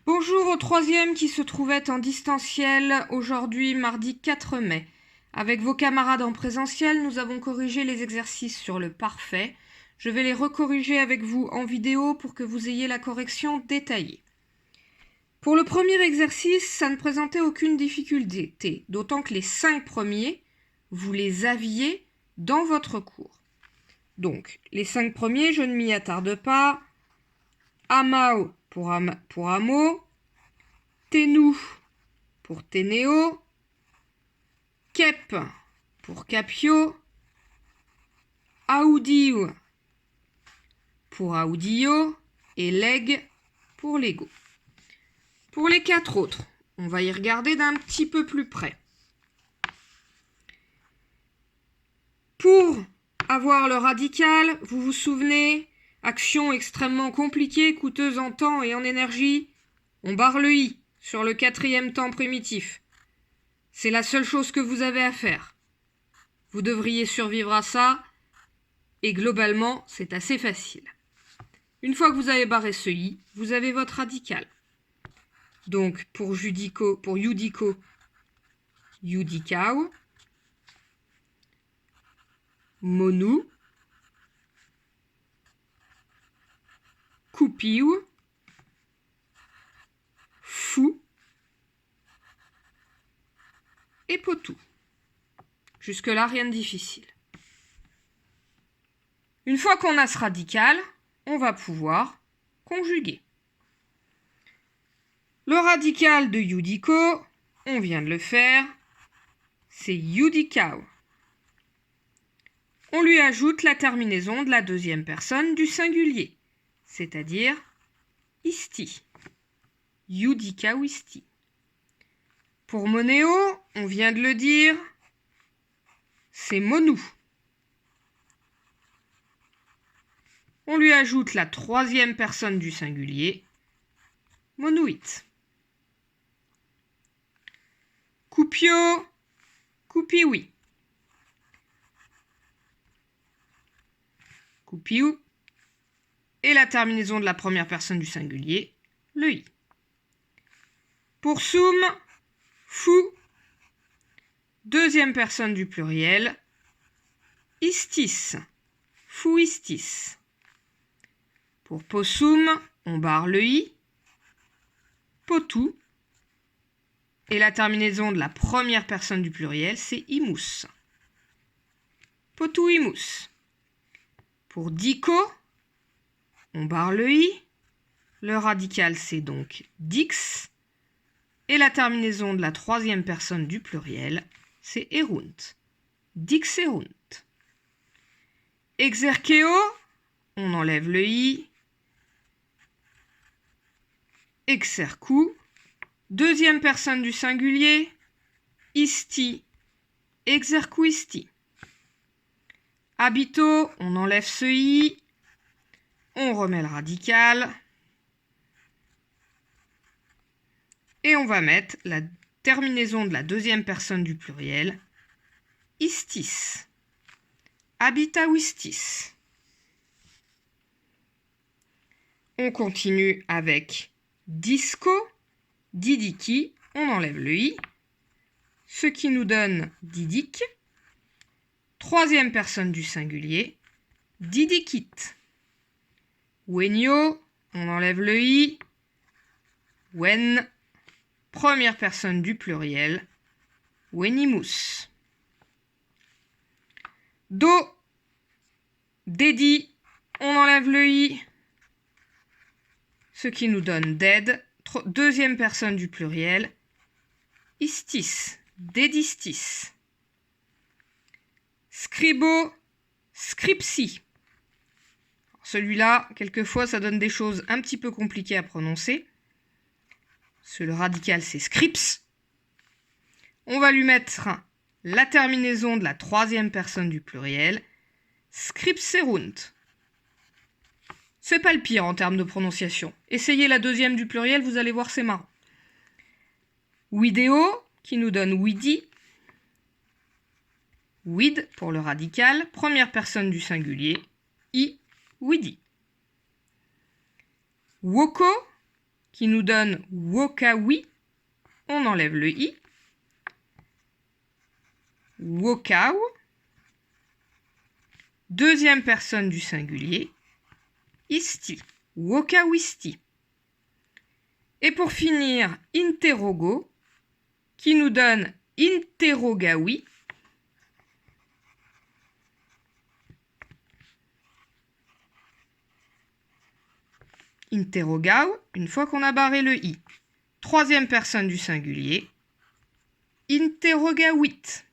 Bonjour aux troisièmes qui se trouvaient en distanciel aujourd'hui mardi 4 mai. Avec vos camarades en présentiel, nous avons corrigé les exercices sur le parfait. Je vais les recorriger avec vous en vidéo pour que vous ayez la correction détaillée. Pour le premier exercice, ça ne présentait aucune difficulté, d'autant que les 5 premiers, vous les aviez dans votre cours. Donc, les 5 premiers, je ne m'y attarde pas. Amao pour amo, Tenu pour Ténéo, Kep pour Capio, Audio pour Audio et Leg pour Lego. Pour les 4 autres, on va y regarder d'un petit peu plus près. Pour avoir le radical, vous vous souvenez, action extrêmement compliquée, coûteuse en temps et en énergie, on barre le i sur le 4e temps primitif. C'est la seule chose que vous avez à faire. Vous devriez survivre à ça, et globalement, c'est assez facile. Une fois que vous avez barré ce i, vous avez votre radical. Donc, pour Yudico, Yudikao, Monu, Kupiu, Fou et Potou. Jusque-là, rien de difficile. Une fois qu'on a ce radical, on va pouvoir conjuguer. Le radical de Yudico, on vient de le faire, c'est Yudikao. On lui ajoute la terminaison de la 2e personne du singulier, c'est-à-dire isti. Yudikao isti. Pour Monéo, on vient de le dire, c'est Monu. On lui ajoute la 3e personne du singulier, Monuit. Kupio, Kupiwi. Kupiu. Et la terminaison de la première personne du singulier, le i. Pour Soum, Fou. 2e personne du pluriel, Istis. Fouistis. Pour Possum, on barre le i. Potou. Et la terminaison de la première personne du pluriel, c'est imus. Potou imus. Pour Dico, on barre le i. Le radical, c'est donc dix. Et la terminaison de la 3e personne du pluriel, c'est erunt. Dix erunt. Exerkeo, on enlève le i. Exerku. 2e personne du singulier, isti, exercuisti. Habito, on enlève ce i, on remet le radical, et on va mettre la terminaison de la 2e personne du pluriel, istis, habitauistis. On continue avec disco. Didiki, on enlève le i, ce qui nous donne didik. 3e personne du singulier, didikit. Wenio, on enlève le i, wen. 1re personne du pluriel, wenimus. Do, dedi, on enlève le i, ce qui nous donne ded. 2e personne du pluriel, istis, dedistis. Scribo, scripsi. Celui-là, quelquefois, ça donne des choses un petit peu compliquées à prononcer. Le radical, c'est scrips. On va lui mettre la terminaison de la 3e personne du pluriel, scripserunt. C'est pas le pire en termes de prononciation. Essayez la 2e du pluriel, vous allez voir, c'est marrant. Widéo, qui nous donne widi. Wid pour le radical, 1re personne du singulier, i, widi. Woko, qui nous donne wokawi. On enlève le i. Wokau. Deuxième personne du singulier. Isti. Wokawisti. Et pour finir, interrogo, qui nous donne interrogawi. Interrogau, une fois qu'on a barré le i. Troisième personne du singulier. Interrogawit.